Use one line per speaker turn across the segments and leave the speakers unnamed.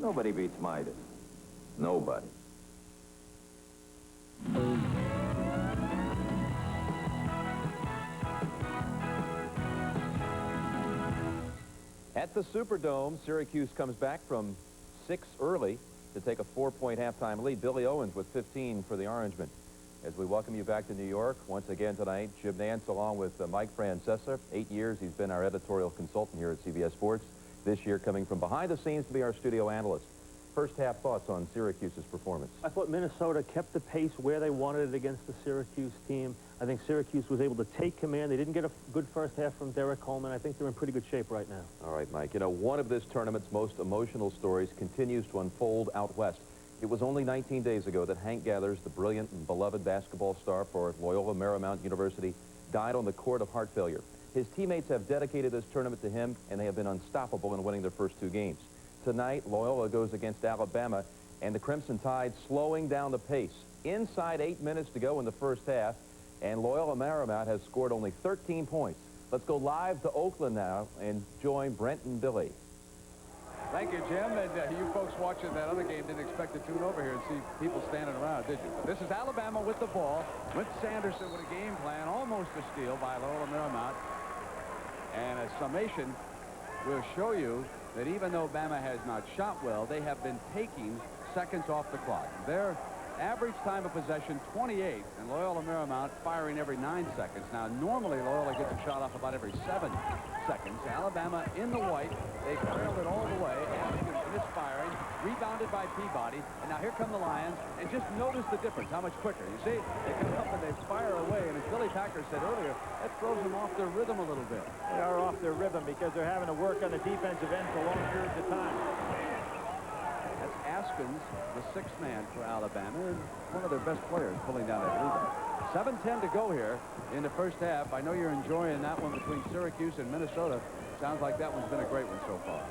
Nobody beats Midas. Nobody.
At the Superdome, Syracuse comes back from 6 early to take a 4-point halftime lead. Billy Owens with 15 for the Orangemen. As we welcome you back to New York once again tonight, Jim Nance along with Mike Francesa. 8 years he's been our editorial consultant here at CBS Sports. This year coming from behind the scenes to be our studio analyst. First half thoughts on Syracuse's performance.
I thought Minnesota kept the pace where they wanted it against the Syracuse team. I think Syracuse was able to take command. They didn't get a good first half from Derek Coleman. I think they're in pretty good shape right now.
All right, Mike. You know, one of this tournament's most emotional stories continues to unfold out west. It was only 19 days ago that Hank Gathers, the brilliant and beloved basketball star for Loyola Marymount University, died on the court of heart failure. His teammates have dedicated this tournament to him, and they have been unstoppable in winning their first 2 games. Tonight, Loyola goes against Alabama, and the Crimson Tide slowing down the pace. Inside 8 minutes to go in the first half, and Loyola Marymount has scored only 13 points. Let's go live to Oakland now and join Brent and Billy.
Thank you, Jim. And you folks watching that other game didn't expect to tune over here and see people standing around, did you? But this is Alabama with the ball. Wimp Sanderson with a game plan, almost a steal by Loyola Marymount. And a summation will show you that even though Bama has not shot well, they have been taking seconds off the clock. Their average time of possession, 28, and Loyola Marymount firing every 9 seconds. Now, normally Loyola gets a shot off about every 7 seconds. Alabama in the white. They trailed it all the way. Askins misfiring, rebounded by Peabody. And now here come the Lions. And just notice the difference, how much quicker. You see, they come up and they fire away. And as Billy Packer said earlier, that throws them off their rhythm a little bit.
They are off their rhythm because they're having to work on the defensive end for long periods of time.
That's Askins, the 6th man for Alabama, and one of their best players pulling down that rebound. 7:10 to go here in the first half. I know you're enjoying that one between Syracuse and Minnesota. Sounds like that one's been a great one so far.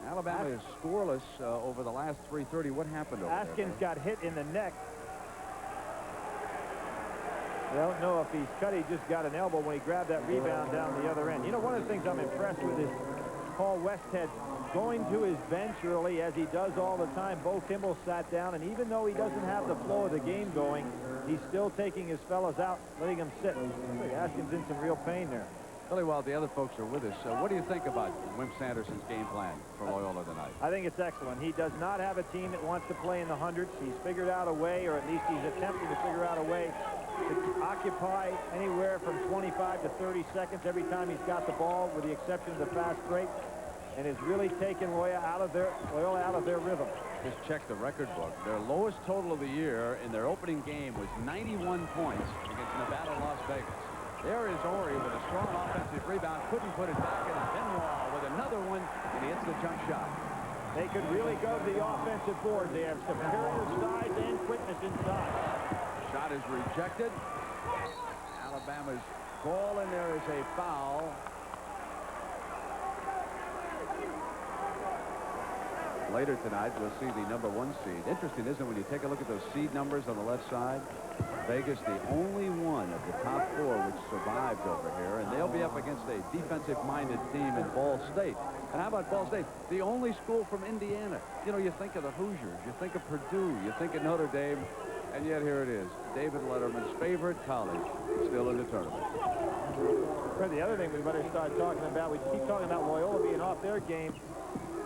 Alabama is scoreless over the last 3:30. What happened over there?
Askins got hit in the neck. I don't know if he's cut. He just got an elbow when he grabbed that rebound down the other end. You know, one of the things I'm impressed with is Paul Westhead going to his bench early, as he does all the time. Bo Kimball sat down, and even though he doesn't have the flow of the game going, he's still taking his fellas out, letting them sit. Askins in some real pain there.
Billy, while the other folks are with us, what do you think about Wimp Sanderson's game plan for Loyola tonight?
I think it's excellent. He does not have a team that wants to play in the hundreds. He's figured out a way, or at least he's attempting to figure out a way to occupy anywhere from 25 to 30 seconds every time he's got the ball, with the exception of the fast break, and has really taken Loyola out of their rhythm.
Just check the record book. Their lowest total of the year in their opening game was 91 points against Nevada, Las Vegas. There is Ori with a strong offensive rebound. Couldn't put it back, and Benoit with another one, and he hits the jump shot.
They could really go to the offensive board. They have superior size and quickness inside.
Shot is rejected. Alabama's ball, and there is a foul. Later tonight, we'll see the #1 seed. Interesting, isn't it, when you take a look at those seed numbers on the left side? Vegas, the only one of the top 4 which survived over here, and they'll be up against a defensive-minded team in Ball State. And how about Ball State? The only school from Indiana. You know, you think of the Hoosiers, you think of Purdue, you think of Notre Dame, and yet here it is. David Letterman's favorite college still in the tournament.
Fred, the other thing we better start talking about, we keep talking about Loyola being off their game.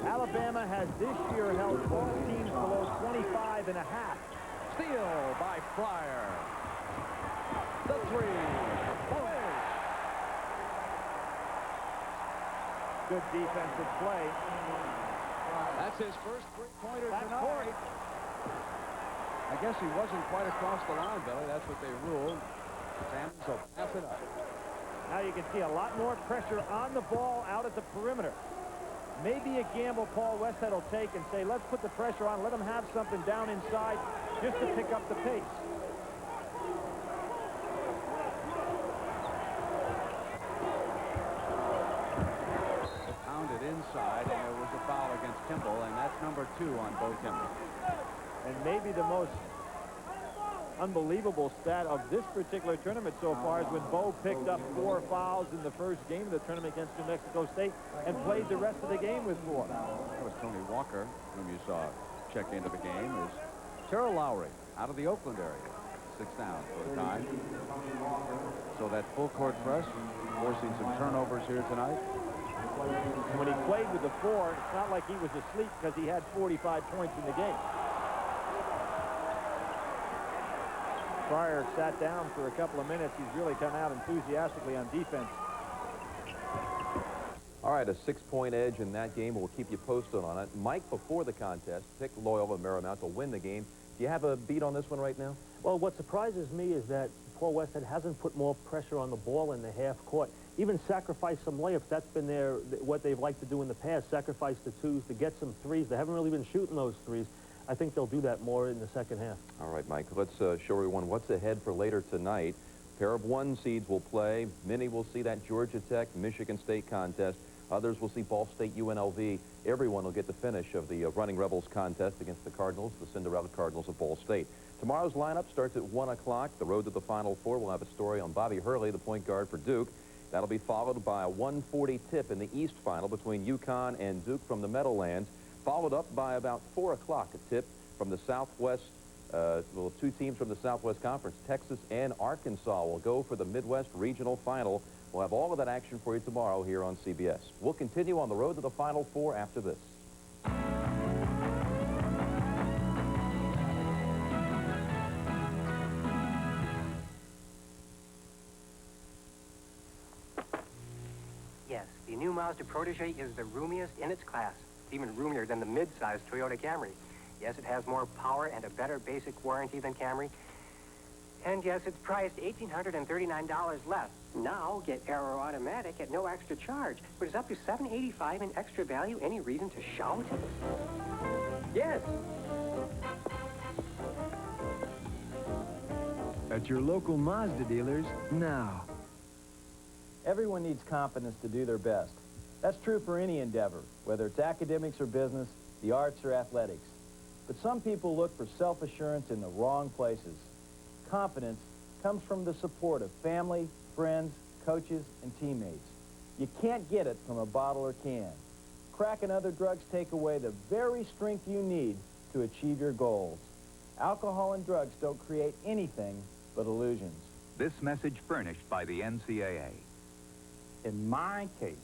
Alabama has this year held both teams below 25.5.
Steal by Fryer. The 3.
Good defensive play.
That's his first 3-pointer
That's
tonight.
Corey.
I guess he wasn't quite across the line, Billy. That's what they ruled. Sampson will pass it up.
Now you can see a lot more pressure on the ball out at the perimeter. Maybe a gamble Paul Westhead will take and say, let's put the pressure on, let them have something down inside just to pick up the pace.
Pounded inside, and there was a foul against Kimball, and that's #2 on Bo Kimball.
And maybe the most unbelievable stat of this particular tournament so far is when Bo picked up 4 fouls in the first game of the tournament against New Mexico State and played the rest of the game with 4.
That was Tony Walker, whom you saw check into the game, is Terrell Lowry out of the Oakland area. 6 down for a time. So that full court press forcing some turnovers here tonight.
And when he played with the 4, it's not like he was asleep because he had 45 points in the game. Pryor sat down for a couple of minutes. He's really come out enthusiastically on defense.
All right, a 6-point edge in that game. We'll keep you posted on it. Mike, before the contest, picked Loyola Marymount to win the game. Do you have a beat on this one right now?
Well, what surprises me is that Paul Westhead hasn't put more pressure on the ball in the half court. Even sacrifice some layups. That's been what they've liked to do in the past. Sacrifice the 2s to get some 3s. They haven't really been shooting those 3s. I think they'll do that more in the second half.
All right, Mike, let's show everyone what's ahead for later tonight. A pair of 1 seeds will play. Many will see that Georgia Tech, Michigan State contest. Others will see Ball State, UNLV. Everyone will get the finish of the Running Rebels contest against the Cardinals, the Cinderella Cardinals of Ball State. Tomorrow's lineup starts at 1 o'clock. The road to the Final Four will have a story on Bobby Hurley, the point guard for Duke. That'll be followed by a 1:40 tip in the East Final between UConn and Duke from the Meadowlands, followed up by about 4 o'clock a tip from the Southwest. 2 teams from the Southwest Conference, Texas and Arkansas, will go for the Midwest Regional Final. We'll have all of that action for you tomorrow here on CBS. We'll continue on the road to the Final Four after this.
Yes, the new Mazda Protege is the roomiest in its class. It's even roomier than the mid-size Toyota Camry. Yes, it has more power and a better basic warranty than Camry. And yes, it's priced $1,839 less. Now, get Aero Automatic at no extra charge, but it's up to $785 in extra value. Any reason to shout? Yes.
At your local Mazda dealers now.
Everyone needs confidence to do their best. That's true for any endeavor, whether it's academics or business, the arts or athletics. But some people look for self-assurance in the wrong places. Confidence comes from the support of family, friends, coaches, and teammates. You can't get it from a bottle or can. Crack and other drugs take away the very strength you need to achieve your goals. Alcohol and drugs don't create anything but illusions.
This message furnished by the NCAA.
In my case,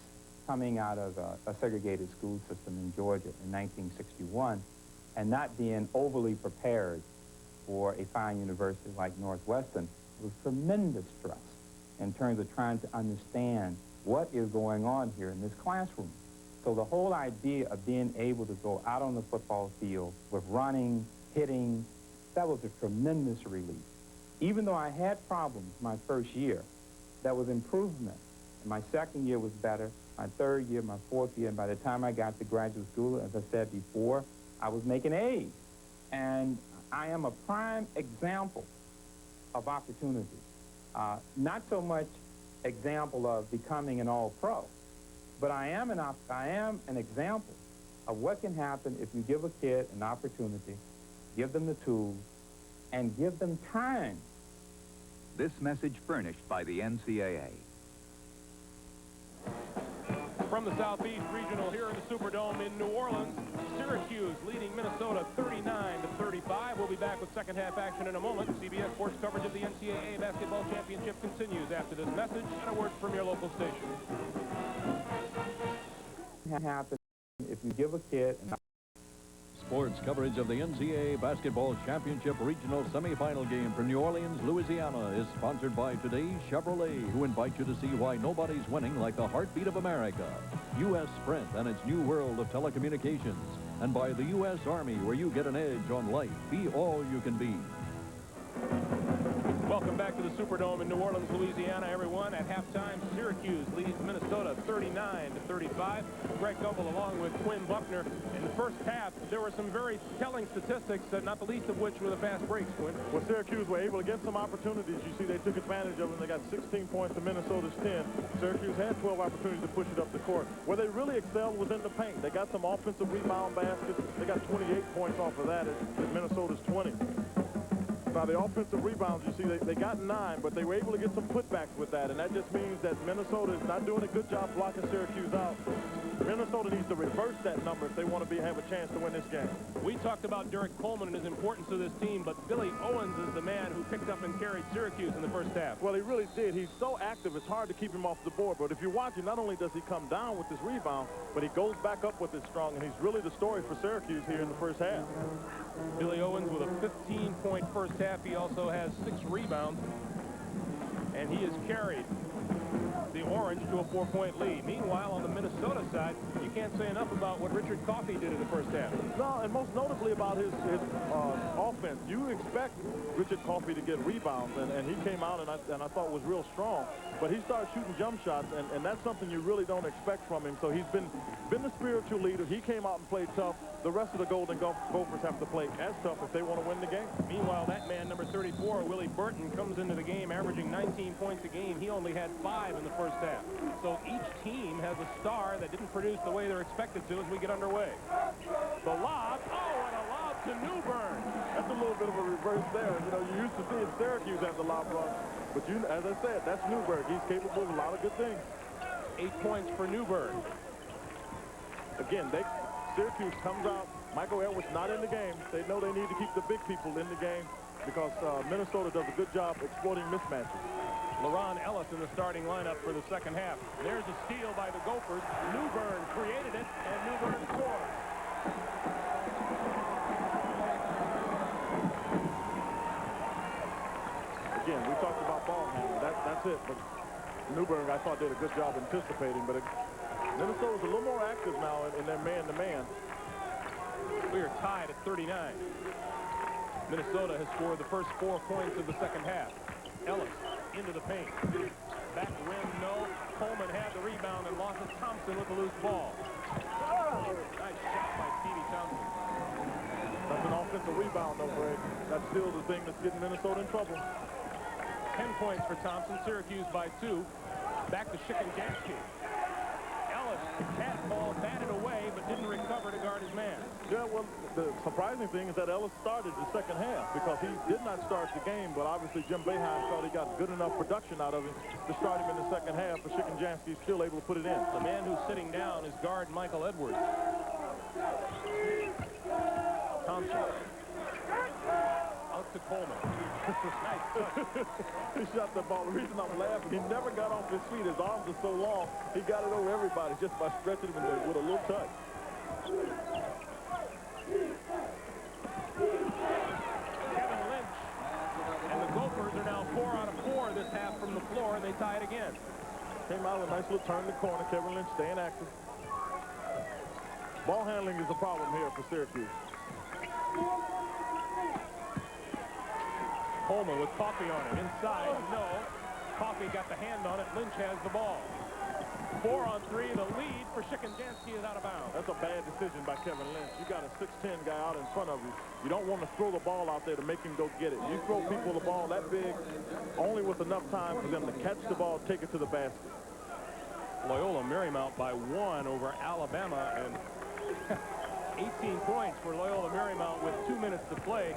coming out of a segregated school system in Georgia in 1961 and not being overly prepared for a fine university like Northwestern, was tremendous stress in terms of trying to understand what is going on here in this classroom. So the whole idea of being able to go out on the football field with running, hitting, that was a tremendous relief. Even though I had problems my first year, that was improvement. And my second year was better, my third year, my fourth year, and by the time I got to graduate school, as I said before, I was making A's. And I am a prime example of opportunity. Not so much example of becoming an all-pro, but I am an example of what can happen if you give a kid an opportunity, give them the tools, and give them time.
This message furnished by the NCAA.
From the Southeast Regional here in the Superdome in New Orleans, Syracuse leading Minnesota 39-35. We'll be back with second half action in a moment. CBS Sports coverage of the NCAA Basketball Championship continues after this message and a word from your local station.
Happen if you give a kid an
Sports coverage of the NCAA Basketball Championship Regional Semifinal game from New Orleans, Louisiana is sponsored by today's Chevrolet, who invite you to see why nobody's winning like the heartbeat of America. U.S. Sprint and its new world of telecommunications. And by the U.S. Army, where you get an edge on life. Be all you can be.
Welcome back to the Superdome in New Orleans, Louisiana, everyone. At halftime, Syracuse leads Minnesota 39-35. Greg Gumbel along with Quinn Buckner. In the first half, there were some very telling statistics, not the least of which were the fast breaks, Quinn.
Well, Syracuse were able to get some opportunities. You see, they took advantage of them. They got 16 points to Minnesota's 10. Syracuse had 12 opportunities to push it up the court. Where they really excelled was in the paint. They got some offensive rebound baskets. They got 28 points off of that at Minnesota's 20. Now, the offensive rebounds, you see, they got 9, but they were able to get some putbacks with that, and that just means that Minnesota is not doing a good job blocking Syracuse out. Minnesota needs to reverse that number if they want to have a chance to win this game.
We talked about Derek Coleman and his importance to this team, but Billy Owens is the man who picked up and carried Syracuse in the first half.
Well, he really did. He's so active, it's hard to keep him off the board. But if you're watching, not only does he come down with this rebound, but he goes back up with it strong, and he's really the story for Syracuse here in the first half.
Billy Owens with a 15-point first half. He also has 6 rebounds, and he has carried the Orange to a 4-point lead. Meanwhile, on the Minnesota side, you can't say enough about what Richard Coffey did in the first half.
No, and most notably about his offense. You expect Richard Coffey to get rebounds, and he came out and I thought was real strong. But he started shooting jump shots, and that's something you really don't expect from him. So he's been the spiritual leader. He came out and played tough. The rest of the Golden Gophers have to play as tough if they want to win the game.
Meanwhile, that man, number 34, Willie Burton, comes into the game averaging 19 points a game. He only had 5 in the first half. So each team has a star that didn't produce the way they're expected to as we get underway. The lob, and a lob to Newburn.
That's a little bit of a reverse there. You know, you used to see Syracuse have the lob run, but as I said, that's Newburn. He's capable of a lot of good things.
8 points for Newburn.
Again, Syracuse comes out. Michael Edwards not in the game. They know they need to keep the big people in the game because Minnesota does a good job exploiting mismatches.
LaRon Ellis in the starting lineup for the second half. There's a steal by the Gophers. Newburn created it, and Newburn scores.
Again, we talked about ball handling. That's it. But Newburn, I thought, did a good job anticipating. But Minnesota's a little more active now in their man-to-man.
We are tied at 39. Minnesota has scored the first 4 points of the second half. Ellis into the paint. Back rim, no. Coleman had the rebound and lost it. Thompson with the loose ball. Nice shot by Stevie Thompson.
That's an offensive rebound, though, Greg. That's still the thing that's getting Minnesota in trouble.
10 points for Thompson. Syracuse by 2. Back to Shikanjansky. Ellis had ball batted away, but didn't recover to guard his man.
Yeah, well, the surprising thing is that Ellis started the second half because he did not start the game, but obviously Jim Boeheim thought he got good enough production out of him to start him in the second half, but Shikanjansky is still able to put it in.
The man who's sitting down is guard Michael Edwards. Thompson. Out to Coleman. Nice touch.
He shot the ball. The reason I'm laughing, he never got off his feet. His arms are so long, he got it over everybody just by stretching him with a little touch.
Kevin Lynch and the Gophers are now 4 out of 4 this half from the floor, and they tie it again.
Came out with a nice little turn in the corner. Kevin Lynch staying active. Ball handling is a problem here for Syracuse.
Coleman with Coffey on it. Inside, no. Coffey got the hand on it. Lynch has the ball. 4 on 3. The lead for Shikanjansky is out of bounds.
That's a bad decision by Kevin Lynch. You got a 6'10" guy out in front of you. You don't want to throw the ball out there to make him go get it. You throw people the ball that big, only with enough time for them to catch the ball, take it to the basket.
Loyola Marymount by 1 over Alabama, and 18 points for Loyola Marymount with 2 minutes to play.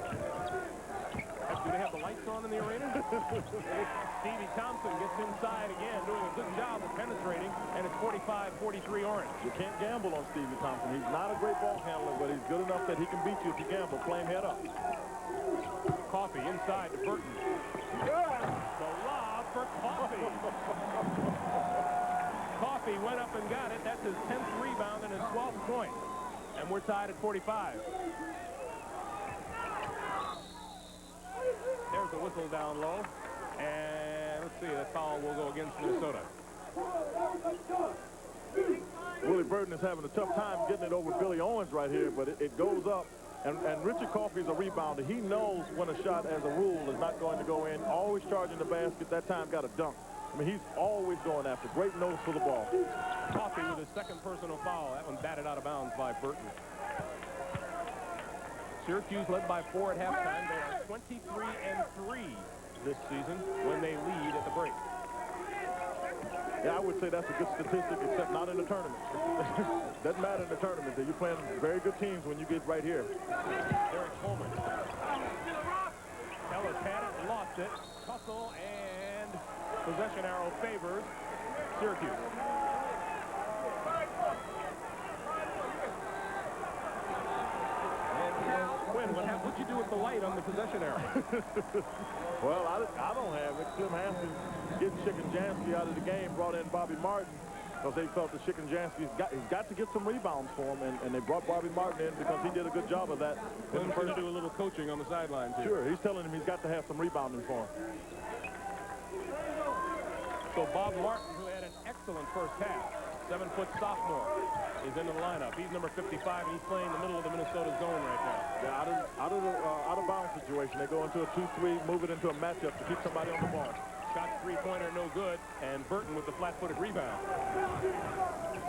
Do they have the lights on in the arena? Stevie Thompson gets inside again, doing a good job of penetrating, and it's 45-43 Orange.
You can't gamble on Stevie Thompson. He's not a great ball handler, but he's good enough that he can beat you if you gamble. Play him head up.
Coffey inside to Burton. The lob for Coffey. Coffey went up and got it. That's his 10th rebound and his 12th point. And we're tied at 45. There's the whistle down low. And let's see, that foul will go against Minnesota.
Willie Burton is having a tough time getting it over Billy Owens right here, but it goes up. And Richard Coffey is a rebounder. He knows when a shot, as a rule, is not going to go in. Always charging the basket. That time got a dunk. I mean, he's always going after. Great nose for the ball.
Coffey with his second personal foul. That one batted out of bounds by Burton. Syracuse led by 4 at halftime. They are 23-3 this season when they lead at the break.
Yeah, I would say that's a good statistic, except not in the tournament. Doesn't matter in the tournament. You're playing very good teams when you get right here.
Derek Coleman. Ellis Ellis had it, lost it. Tussle and possession arrow favors Syracuse. Quinn, what'd you do with the light on the possession arrow?
Well, I don't have it. Tim Hampton getting Chicken-Jansky out of the game, brought in Bobby Martin because they felt that Chicken-Jansky's got to get some rebounds for him, and they brought Bobby Martin in because he did a good job of that.
Quinn's going to do a little coaching on the sidelines here.
Sure, he's telling him he's got to have some rebounding for him.
So Bob Martin, who had an excellent first half, 7-foot sophomore, is into the lineup. He's number 55, and he's playing in the middle of the Minnesota zone right now.
Yeah, out of bounds situation. They go into a 2-3, move it into a matchup to keep somebody on the ball.
Shot three-pointer, no good, and Burton with the flat-footed rebound.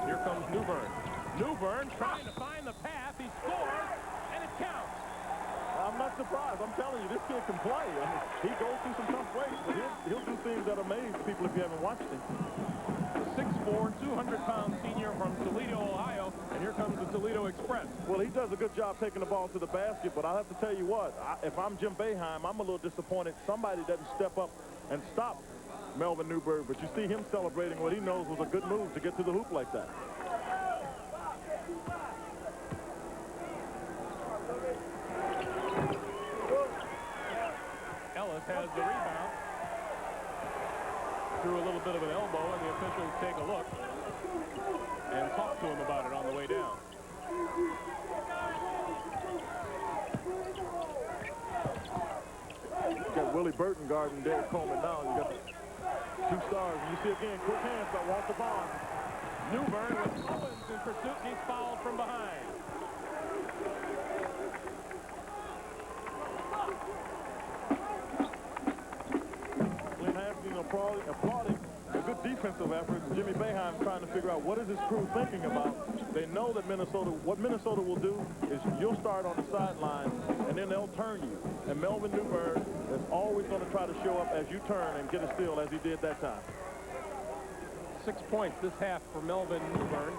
Here comes Newbern. Newbern trying to find the path. He scores, and it counts.
I'm not surprised. I'm telling you, this kid can play. I mean, he goes through some tough ways, but he'll do things that amaze people if you haven't watched him.
6'4", 200-pound senior from Toledo, Ohio, and here comes the Toledo Express.
Well, he does a good job taking the ball to the basket, but I'll have to tell you what, if I'm Jim Boeheim, I'm a little disappointed somebody doesn't step up and stop Melvin Newberg, but you see him celebrating what he knows was a good move to get to the hoop like that.
Ellis has the rebound. Threw a little bit of an elbow, and the officials take a look and talk to him about it on the way down.
You got Willie Burton guarding Derek Coleman now. You got two stars. And you see again, quick hands by Walter Bond.
Newbern with Owens in pursuit, and he's fouled from behind.
Glenn Hampton applauding a good defensive effort. Jimmy Boeheim trying to figure out what is his crew thinking about. They know that what Minnesota will do is you'll start on the sideline, and then they'll turn you. And Melvin Newbern is always going to try to show up as you turn and get a steal as he did that time.
6 points this half for Melvin Newbern.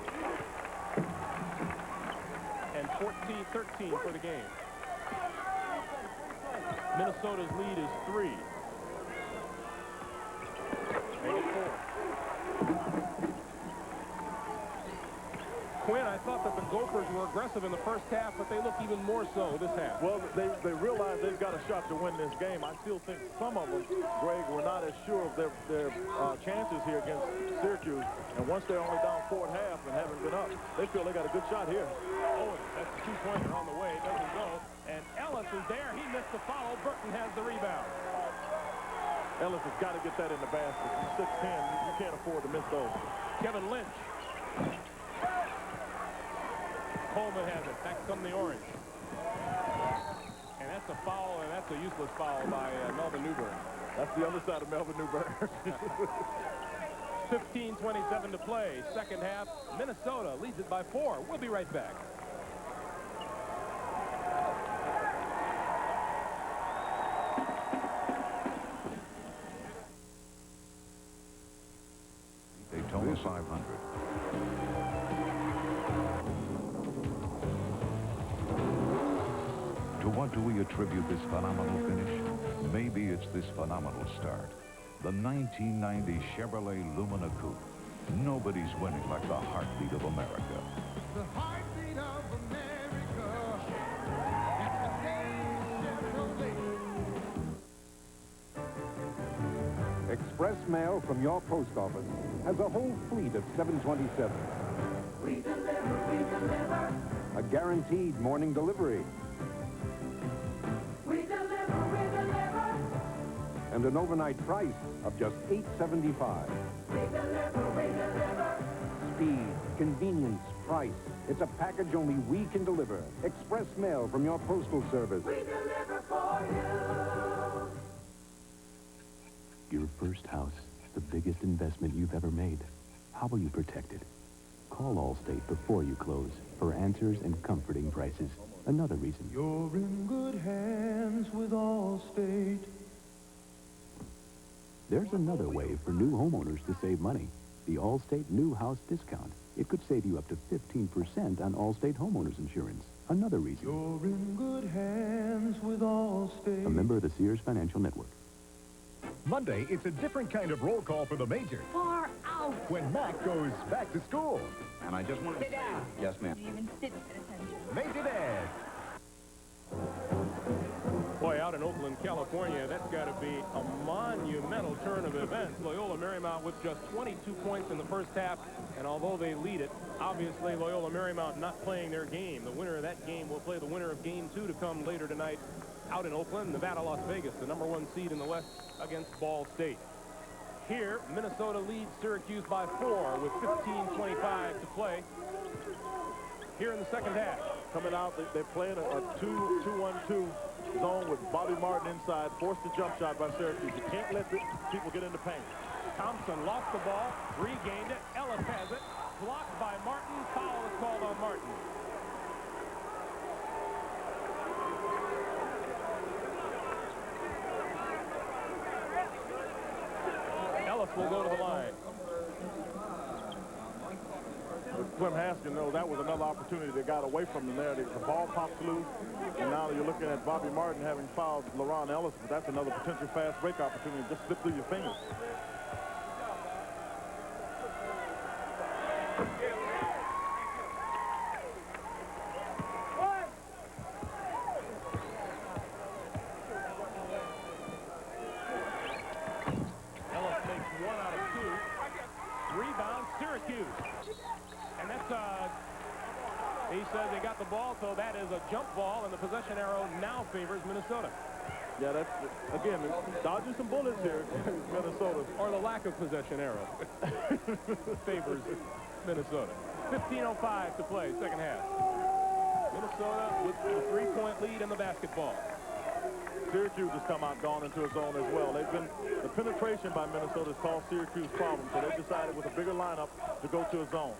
And 14-13 for the game. Minnesota's lead is 3. Make it 4. Quinn, I thought that the Gophers were aggressive in the first half, but they look even more so this half.
Well, they realize they've got a shot to win this game. I still think some of them, Greg, were not as sure of their chances here against Syracuse. And once they're only down 4 at half and haven't been up, they feel they got a good shot here.
Oh, that's a two-pointer on the way. It doesn't go. And Ellis is there. He missed the foul. Burton has the rebound.
Ellis has got to get that in the basket. He's 6'10". You can't afford to miss those.
Kevin Lynch. Coleman has it. Back come the Orange. And that's a foul, and that's a useless foul by Melvin Newbern.
That's the other side of Melvin Newbern.
15:27 to play. Second half, Minnesota leads it by 4. We'll be right back.
Daytona 500. To what do we attribute this phenomenal finish? Maybe it's this phenomenal start. The 1990 Chevrolet Lumina Coupe. Nobody's winning like the heartbeat of America.
The heartbeat of America. It's the Chevrolet.
Express mail from your post office has a whole fleet of 727.
We deliver.
A guaranteed morning delivery.
We deliver.
And an overnight price of just $8.75.
We deliver.
Speed, convenience, price. It's a package only we can deliver. Express mail from your postal service.
We deliver for you.
Your first house, the biggest investment you've ever made. How will you protect it? Call Allstate before you close for answers and comforting prices. Another reason.
You're in good hands with Allstate.
There's another way for new homeowners to save money. The Allstate New House Discount. It could save you up to 15% on Allstate homeowners insurance. Another reason.
You're in good hands with Allstate.
A member of the Sears Financial Network.
Monday, it's a different kind of roll call for the major.
Far out.
When Mac goes back to school.
And I just wanted to
Sit down.
Yes, ma'am.
Even sit at attention.
Major Dad.
Boy, out in Oakland, California, that's got to be a monumental turn of events. Loyola Marymount with just 22 points in the first half, and although they lead it, obviously Loyola Marymount not playing their game. The winner of that game will play the winner of game 2 to come later tonight out in Oakland. Nevada, Las Vegas, the #1 seed in the West against Ball State. Here, Minnesota leads Syracuse by 4 with 15:25 to play here in the second half.
Coming out, they're playing a 2-1-2 zone with Bobby Martin inside, forced the jump shot by Syracuse. You can't let the people get in the paint.
Thompson lost the ball, regained it. Ellis has it, blocked by Martin. Foul is called on Martin. Ellis will go to the line.
Clem Haskins, though, that was another opportunity that got away from them there. The ball pops loose, and now you're looking at Bobby Martin having fouled LaRon Ellis, but that's another potential fast break opportunity. Just slip through your fingers.
Ellis makes 1 out of 2. Rebound, Syracuse. And that's, he says they got the ball, so that is a jump ball, and the possession arrow now favors Minnesota.
Yeah, that's, again, dodging some bullets here, Minnesota.
Or the lack of possession arrow favors Minnesota. 15:05 to play, second half. Minnesota with the 3-point lead in the basketball.
Syracuse has come out, gone into a zone as well. The penetration by Minnesota has caused Syracuse problems, so they decided with a bigger lineup to go to a zone.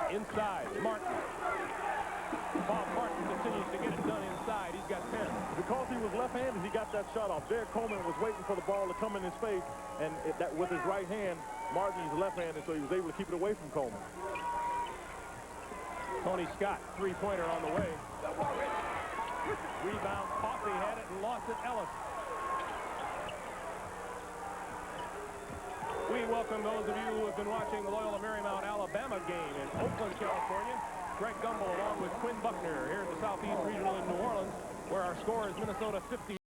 Inside, Martin. Bob Martin continues to get it done inside. He's got 10.
Because he was left-handed, he got that shot off. Derek Coleman was waiting for the ball to come in his face, and with his right hand, Martin is left-handed, so he was able to keep it away from Coleman.
Tony Scott, 3-pointer on the way. Rebound, Coffey had it and lost it, Ellis. We welcome those of you who have been watching the Loyola Marymount Alabama game in Oakland, California. Greg Gumbel along with Quinn Buckner here at the Southeast Regional in New Orleans, where our score is Minnesota 50.